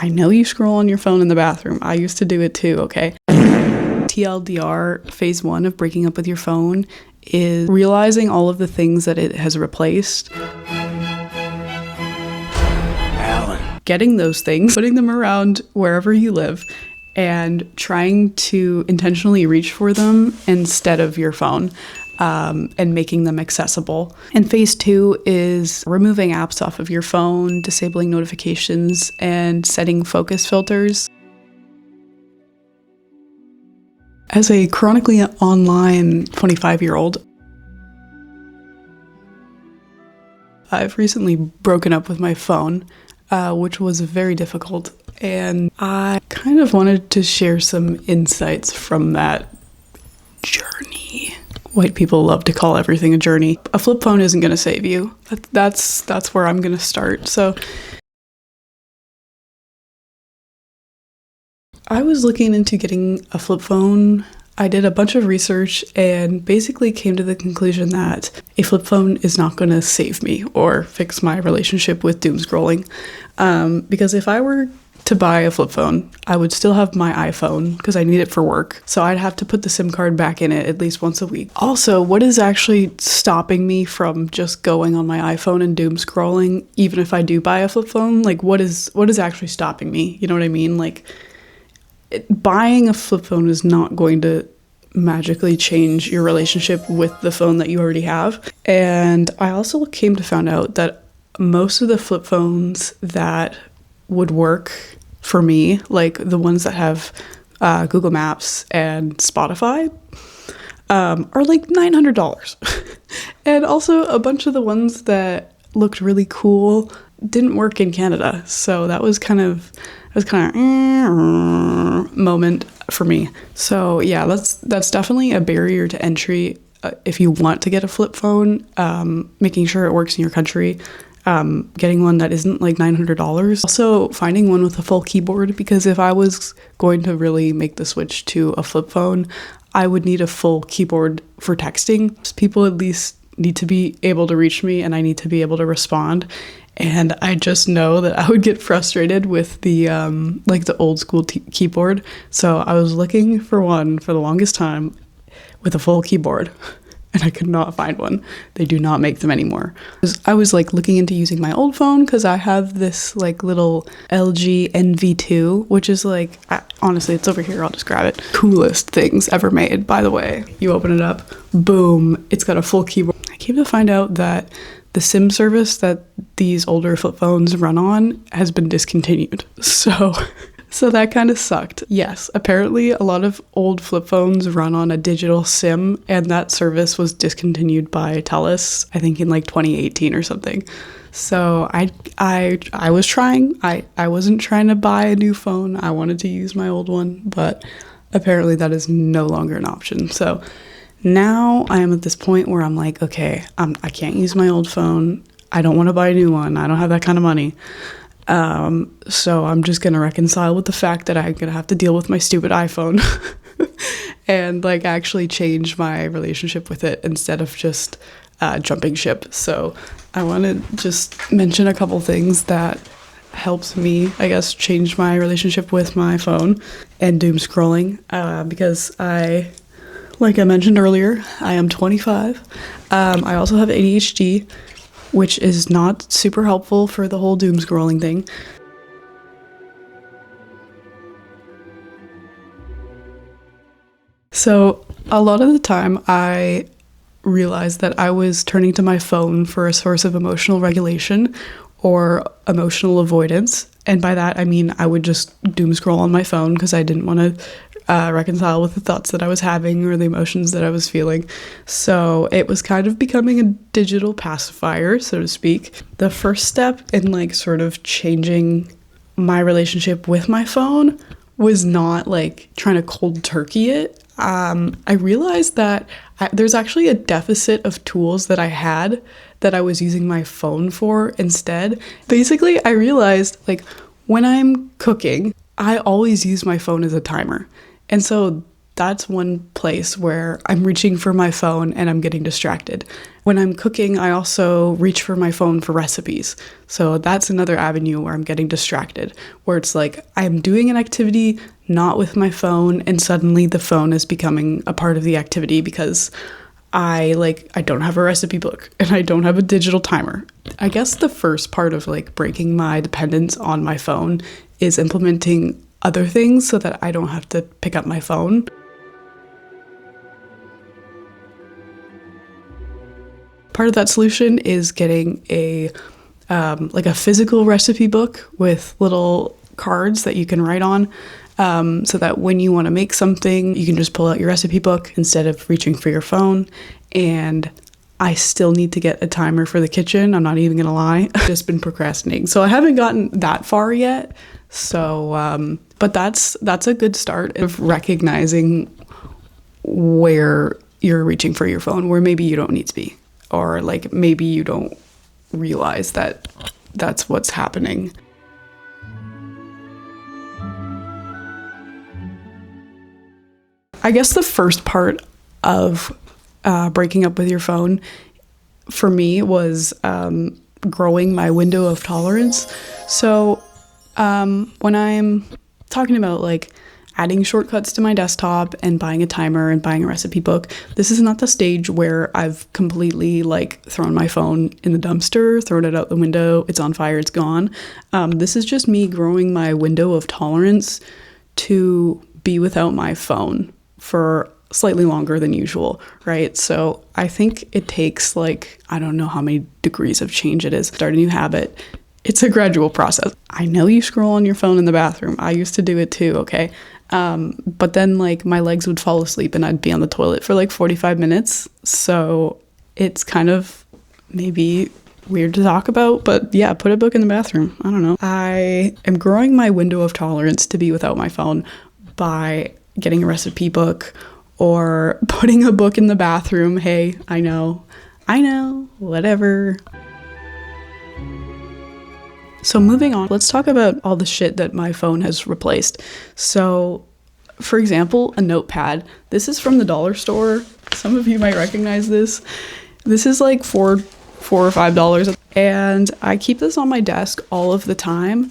I know you scroll on your phone in the bathroom. I used to do it too, okay? TLDR, phase 1 of breaking up with your phone is realizing all of the things that it has replaced. Alan. Getting those things, putting them around wherever you live, and trying to intentionally reach for them instead of your phone. And making them accessible. And phase 2 is removing apps off of your phone, disabling notifications, and setting focus filters. As a chronically online 25-year-old, I've recently broken up with my phone, which was very difficult. And I kind of wanted to share some insights from that journey. White people love to call everything a journey. A flip phone isn't going to save you. That's where I'm going to start. So I was looking into getting a flip phone. I did a bunch of research and basically came to the conclusion that a flip phone is not going to save me or fix my relationship with doom scrolling. Because if I were to buy a flip phone, I would still have my iPhone because I need it for work. So I'd have to put the SIM card back in it at least once a week. Also, what is actually stopping me from just going on my iPhone and doom scrolling, even if I do buy a flip phone? Like, what is actually stopping me? You know what I mean? Like, buying a flip phone is not going to magically change your relationship with the phone that you already have. And I also came to find out that most of the flip phones that would work for me, like the ones that have Google Maps and Spotify, are like $900. And also a bunch of the ones that looked really cool didn't work in Canada. So that was kind of moment for me. So yeah, that's definitely a barrier to entry if you want to get a flip phone, making sure it works in your country. Getting one that isn't like $900. Also finding one with a full keyboard, because if I was going to really make the switch to a flip phone, I would need a full keyboard for texting. People at least need to be able to reach me and I need to be able to respond. And I just know that I would get frustrated with the like the old school keyboard. So I was looking for one for the longest time with a full keyboard. And I could not find one. They do not make them anymore. I was like looking into using my old phone because I have this like little LG NV2, which is like, honestly, it's over here. I'll just grab it. Coolest things ever made, by the way. You open it up, boom, it's got a full keyboard. I came to find out that the SIM service that these older flip phones run on has been discontinued. So that kind of sucked. Yes, apparently a lot of old flip phones run on a digital SIM, and that service was discontinued by TELUS, I think in like 2018 or something. So I was trying. I wasn't trying to buy a new phone. I wanted to use my old one, but apparently that is no longer an option. So now I am at this point where I'm like, okay, I can't use my old phone. I don't want to buy a new one. I don't have that kind of money. So I'm just going to reconcile with the fact that I'm going to have to deal with my stupid iPhone and like actually change my relationship with it instead of just jumping ship. So I want to just mention a couple things that helps me, I guess, change my relationship with my phone and doom scrolling, because like I mentioned earlier, I am 25. I also have ADHD, which is not super helpful for the whole doom scrolling thing. So a lot of the time I realized that I was turning to my phone for a source of emotional regulation or emotional avoidance. And by that, I mean I would just doom scroll on my phone because I didn't want to reconcile with the thoughts that I was having or the emotions that I was feeling. So it was kind of becoming a digital pacifier, so to speak. The first step in like sort of changing my relationship with my phone was not like trying to cold turkey it. I realized that there's actually a deficit of tools that I had that I was using my phone for instead. Basically, I realized like when I'm cooking, I always use my phone as a timer. And so that's one place where I'm reaching for my phone and I'm getting distracted. When I'm cooking, I also reach for my phone for recipes. So that's another avenue where I'm getting distracted, where it's like I'm doing an activity not with my phone, and suddenly the phone is becoming a part of the activity because I don't have a recipe book and I don't have a digital timer. I guess the first part of like breaking my dependence on my phone is implementing other things so that I don't have to pick up my phone. Part of that solution is getting a physical recipe book with little cards that you can write on, so that when you want to make something, you can just pull out your recipe book instead of reaching for your phone. And I still need to get a timer for the kitchen. I'm not even gonna lie. I've just been procrastinating. So I haven't gotten that far yet. So, but that's a good start of recognizing where you're reaching for your phone, where maybe you don't need to be. Or like maybe you don't realize that that's what's happening. I guess the first part of breaking up with your phone for me was growing my window of tolerance. So when I'm talking about like adding shortcuts to my desktop and buying a timer and buying a recipe book, this is not the stage where I've completely like thrown my phone in the dumpster, thrown it out the window, it's on fire, it's gone. This is just me growing my window of tolerance to be without my phone for slightly longer than usual, right? So I think it takes like, I don't know how many degrees of change it is. Start a new habit. It's a gradual process. I know you scroll on your phone in the bathroom. I used to do it too, okay? But then like my legs would fall asleep and I'd be on the toilet for like 45 minutes. So it's kind of maybe weird to talk about, but yeah, put a book in the bathroom. I don't know. I am growing my window of tolerance to be without my phone by getting a recipe book or putting a book in the bathroom. Hey, I know, whatever. So moving on, let's talk about all the shit that my phone has replaced. So, for example, a notepad. This is from the dollar store. Some of you might recognize this. This is like $4 or $5, and I keep this on my desk all of the time.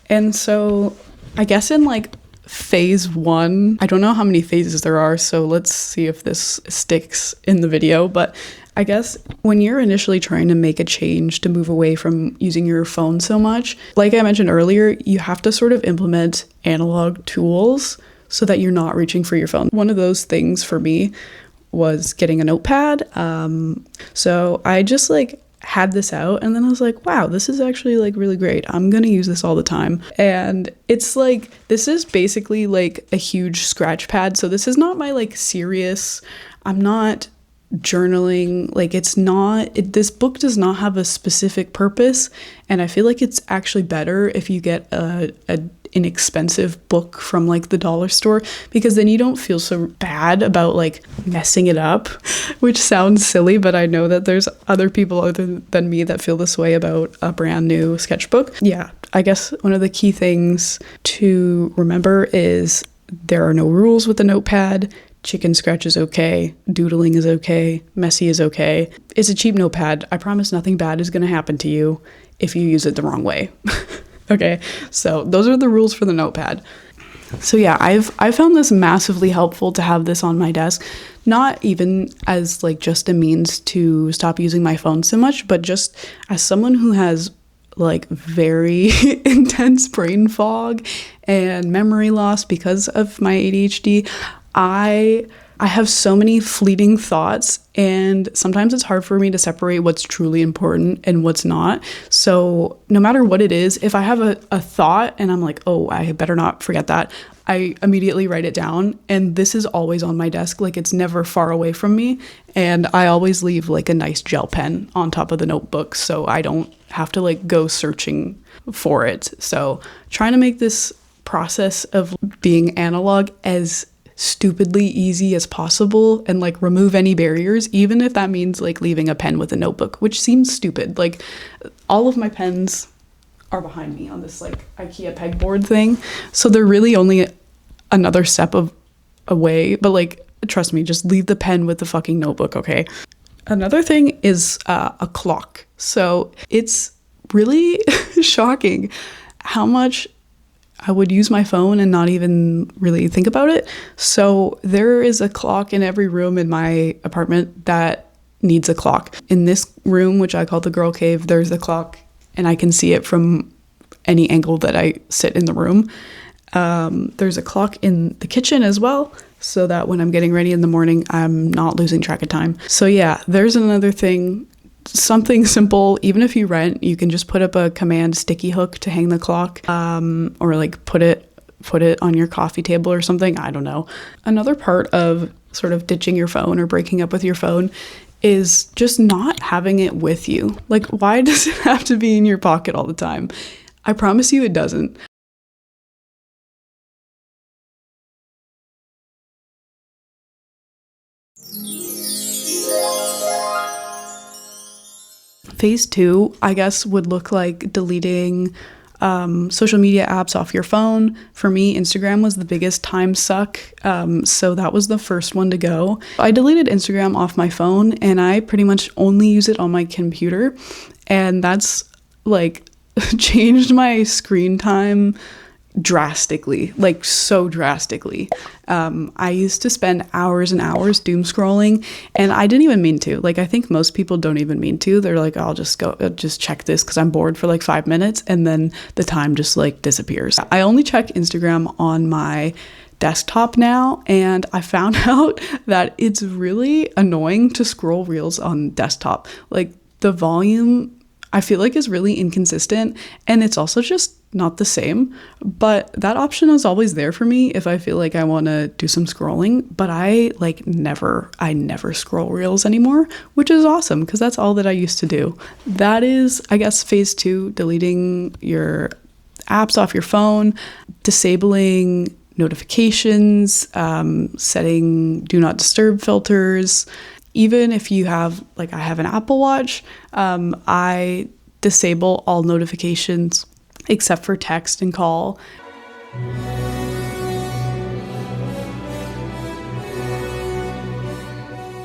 And so, I guess in like phase 1, I don't know how many phases there are, so let's see if this sticks in the video, but I guess when you're initially trying to make a change to move away from using your phone so much, like I mentioned earlier, you have to sort of implement analog tools so that you're not reaching for your phone. One of those things for me was getting a notepad. So I just like had this out and then I was like, wow, this is actually like really great. I'm gonna use this all the time. And it's like, this is basically like a huge scratch pad. So this is not my like serious, I'm not journaling, like it's not, this book does not have a specific purpose, and I feel like it's actually better if you get a inexpensive book from like the dollar store, because then you don't feel so bad about like messing it up, which sounds silly, but I know that there's other people other than me that feel this way about a brand new sketchbook. Yeah, I guess one of the key things to remember is there are no rules with the notepad. Chicken scratch is okay, doodling is okay, messy is okay. It's a cheap notepad. I promise nothing bad is going to happen to you if you use it the wrong way. Okay, so those are the rules for the notepad. So yeah, I found this massively helpful to have this on my desk, not even as like just a means to stop using my phone so much, but just as someone who has like very intense brain fog and memory loss because of my ADHD. I have so many fleeting thoughts, and sometimes it's hard for me to separate what's truly important and what's not. So no matter what it is, if I have a thought and I'm like, oh, I better not forget that, I immediately write it down. And this is always on my desk. Like it's never far away from me. And I always leave like a nice gel pen on top of the notebook so I don't have to like go searching for it. So trying to make this process of being analog as stupidly easy as possible and like remove any barriers, even if that means like leaving a pen with a notebook, which seems stupid. Like all of my pens are behind me on this like IKEA pegboard thing, so they're really only another step of away, but like, trust me, just leave the pen with the fucking notebook, okay? Another thing is a clock. So it's really shocking how much I would use my phone and not even really think about it. So there is a clock in every room in my apartment that needs a clock. In this room, which I call the girl cave, there's a clock and I can see it from any angle that I sit in the room. There's a clock in the kitchen as well, so that when I'm getting ready in the morning, I'm not losing track of time. So yeah, there's another thing, something simple. Even if you rent, you can just put up a command sticky hook to hang the clock, or like put it on your coffee table or something. I don't know. Another part of sort of ditching your phone or breaking up with your phone is just not having it with you. Like, why does it have to be in your pocket all the time? I promise you it doesn't. Phase 2, I guess, would look like deleting social media apps off your phone. For me, Instagram was the biggest time suck, so that was the first one to go. I deleted Instagram off my phone, and I pretty much only use it on my computer, and that's like changed my screen time drastically, like so drastically. I used to spend hours and hours doom scrolling, and I didn't even mean to. Like, I think most people don't even mean to. They're like, I'll just check this because I'm bored for like 5 minutes, and then the time just like disappears. I only check Instagram on my desktop now, and I found out that it's really annoying to scroll reels on desktop. Like, the volume, I feel like, is really inconsistent, and it's also just not the same. But that option is always there for me if I feel like I want to do some scrolling. But I never scroll reels anymore, which is awesome because that's all that I used to do. That is, I guess, phase 2, deleting your apps off your phone, disabling notifications, setting do not disturb filters. Even if you have, like, I have an Apple Watch, I disable all notifications except for text and call.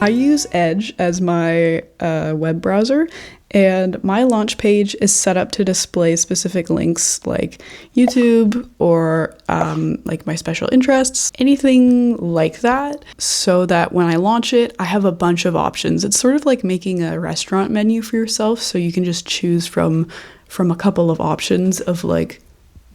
I use Edge as my web browser, and my launch page is set up to display specific links like YouTube or like my special interests, anything like that, so that when I launch it, I have a bunch of options. It's sort of like making a restaurant menu for yourself, so you can just choose from a couple of options of like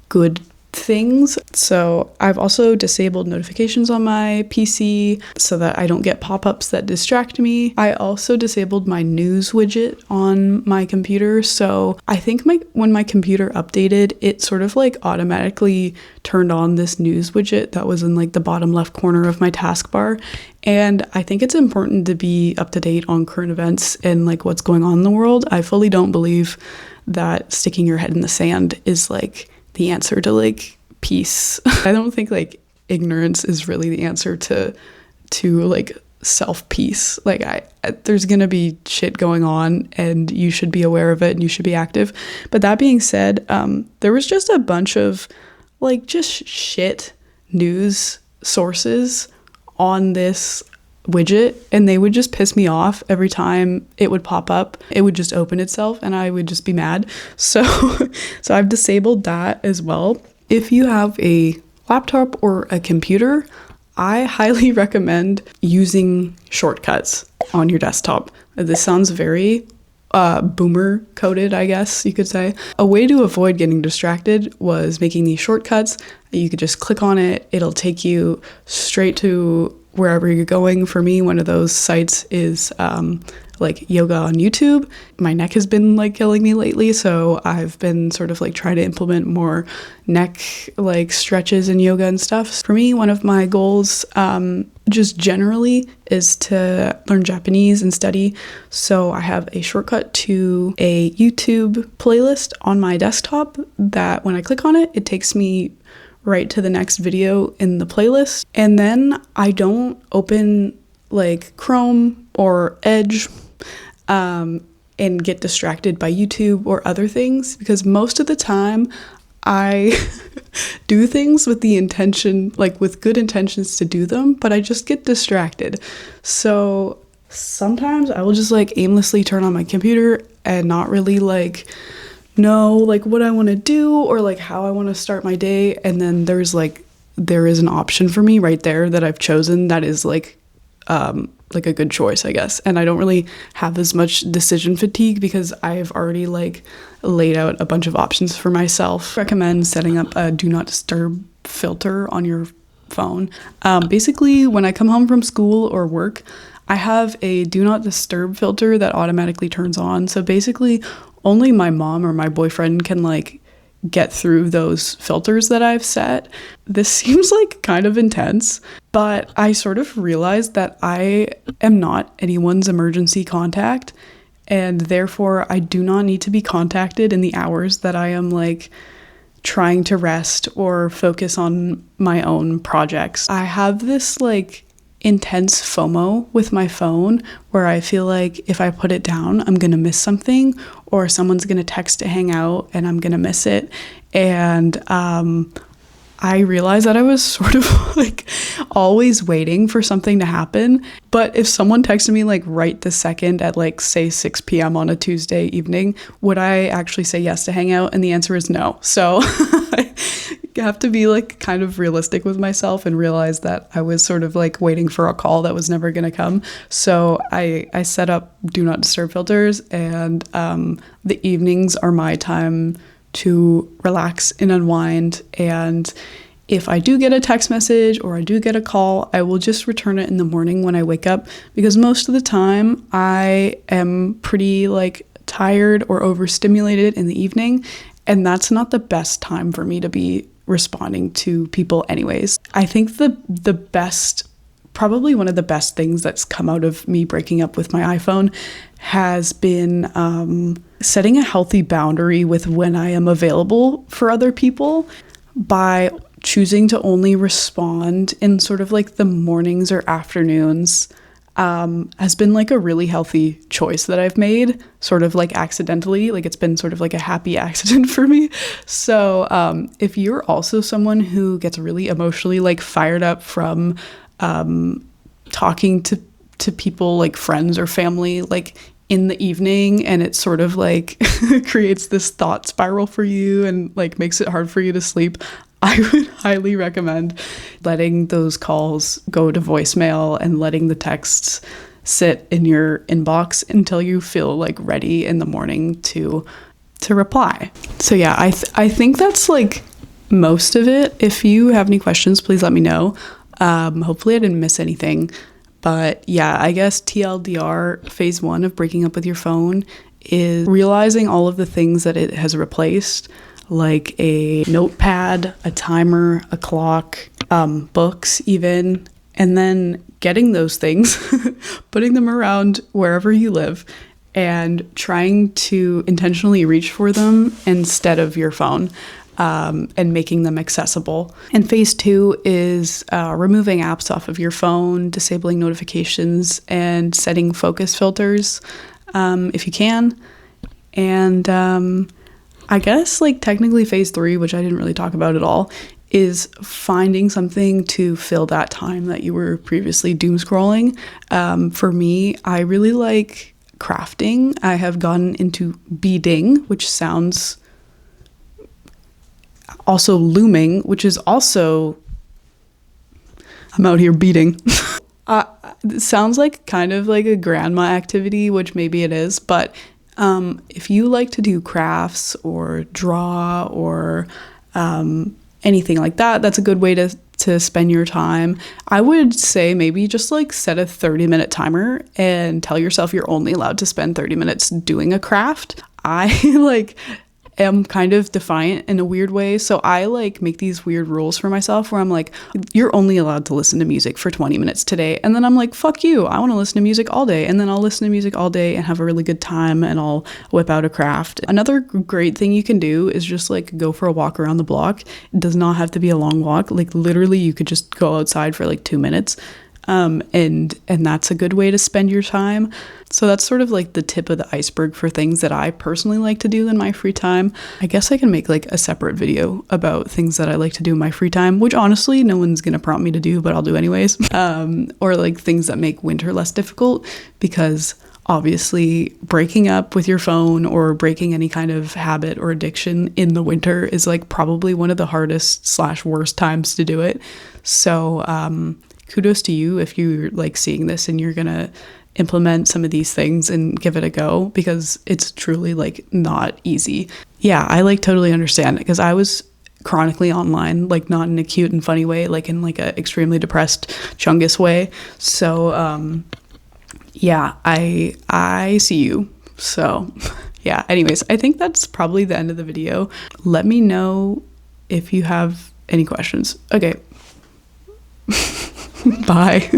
good things. So I've also disabled notifications on my PC so that I don't get pop-ups that distract me. I also disabled my news widget on my computer. So I think when my computer updated, it sort of like automatically turned on this news widget that was in like the bottom left corner of my taskbar. And I think it's important to be up to date on current events and like what's going on in the world. I fully don't believe that sticking your head in the sand is like the answer to like peace. I don't think like ignorance is really the answer to like self-peace. Like there's gonna be shit going on and you should be aware of it and you should be active. But that being said, there was just a bunch of like just shit news sources on this widget, and they would just piss me off every time it would pop up. It would just open itself and I would just be mad. So I've disabled that as well. If you have a laptop or a computer, I highly recommend using shortcuts on your desktop. This sounds very boomer coded, I guess you could say. A way to avoid getting distracted was making these shortcuts. You could just click on it. It'll take you straight to wherever you're going. For me, one of those sites is like yoga on YouTube. My neck has been like killing me lately, so I've been sort of like trying to implement more neck like stretches and yoga and stuff. For me, one of my goals just generally is to learn Japanese and study. So I have a shortcut to a YouTube playlist on my desktop that when I click on it, it takes me right to the next video in the playlist. And then I don't open like Chrome or Edge and get distracted by YouTube or other things, because most of the time I do things with the intention, like with good intentions to do them, but I just get distracted. So sometimes I will just like aimlessly turn on my computer and not really like know like what I want to do or like how I want to start my day. And then there is an option for me right there that I've chosen that is like a good choice, I guess. And I don't really have as much decision fatigue because I've already like laid out a bunch of options for myself. I recommend setting up a do not disturb filter on your phone. Basically, when I come home from school or work, I have a do not disturb filter that automatically turns on. So basically, only my mom or my boyfriend can like get through those filters that I've set. This seems like kind of intense, but I sort of realized that I am not anyone's emergency contact, and therefore I do not need to be contacted in the hours that I am like trying to rest or focus on my own projects. I have this like intense FOMO with my phone where I feel like if I put it down, I'm gonna miss something, or someone's gonna text to hang out and I'm gonna miss it. And I realized that I was sort of like always waiting for something to happen. But if someone texted me like right this second at like say 6 p.m. on a Tuesday evening, would I actually say yes to hang out? And the answer is no. So I have to be like kind of realistic with myself and realize that I was sort of like waiting for a call that was never going to come. So I set up do not disturb filters, and the evenings are my time to relax and unwind. And if I do get a text message or I do get a call, I will just return it in the morning when I wake up, because most of the time I am pretty like tired or overstimulated in the evening, and that's not the best time for me to be responding to people anyways. I think the best, probably one of the best things that's come out of me breaking up with my iPhone has been setting a healthy boundary with when I am available for other people by choosing to only respond in sort of like the mornings or afternoons. Has been like a really healthy choice that I've made, sort of like accidentally, like it's been sort of like a happy accident for me. So if you're also someone who gets really emotionally like fired up from talking to people like friends or family like in the evening, and it sort of like creates this thought spiral for you and like makes it hard for you to sleep, I would highly recommend letting those calls go to voicemail and letting the texts sit in your inbox until you feel like ready in the morning to reply. So yeah, I think that's like most of it. If you have any questions, please let me know. Hopefully I didn't miss anything. But yeah, I guess TLDR, phase 1 of breaking up with your phone is realizing all of the things that it has replaced, like a notepad, a timer, a clock, books even, and then getting those things, putting them around wherever you live, and trying to intentionally reach for them instead of your phone. And making them accessible. And phase 2 is removing apps off of your phone, disabling notifications, and setting focus filters if you can. And I guess like technically phase 3, which I didn't really talk about at all, is finding something to fill that time that you were previously doom scrolling. For me, I really like crafting. I have gotten into beading, which sounds also looming, which is also, I'm out here beading. It sounds like kind of like a grandma activity, which maybe it is, but if you like to do crafts or draw or anything like that, that's a good way to spend your time. I would say maybe just like set a 30-minute timer and tell yourself you're only allowed to spend 30 minutes doing a craft. I like am kind of defiant in a weird way. So I like make these weird rules for myself where I'm like, you're only allowed to listen to music for 20 minutes today. And then I'm like, fuck you. I want to listen to music all day. And then I'll listen to music all day and have a really good time, and I'll whip out a craft. Another great thing you can do is just like go for a walk around the block. It does not have to be a long walk. Like literally you could just go outside for like 2 minutes. and that's a good way to spend your time. So that's sort of like the tip of the iceberg for things that I personally like to do in my free time. I guess I can make like a separate video about things that I like to do in my free time, which honestly no one's gonna prompt me to do, but I'll do anyways. Or like things that make winter less difficult, because obviously breaking up with your phone or breaking any kind of habit or addiction in the winter is like probably one of the hardest / worst times to do it. So kudos to you if you're like seeing this and you're gonna implement some of these things and give it a go, because it's truly like not easy. Yeah, I like totally understand it, because I was chronically online, like not in a cute and funny way, like in like a extremely depressed chungus way. So yeah, I see you. So yeah, anyways, I think that's probably the end of the video. Let me know if you have any questions. Okay. Bye.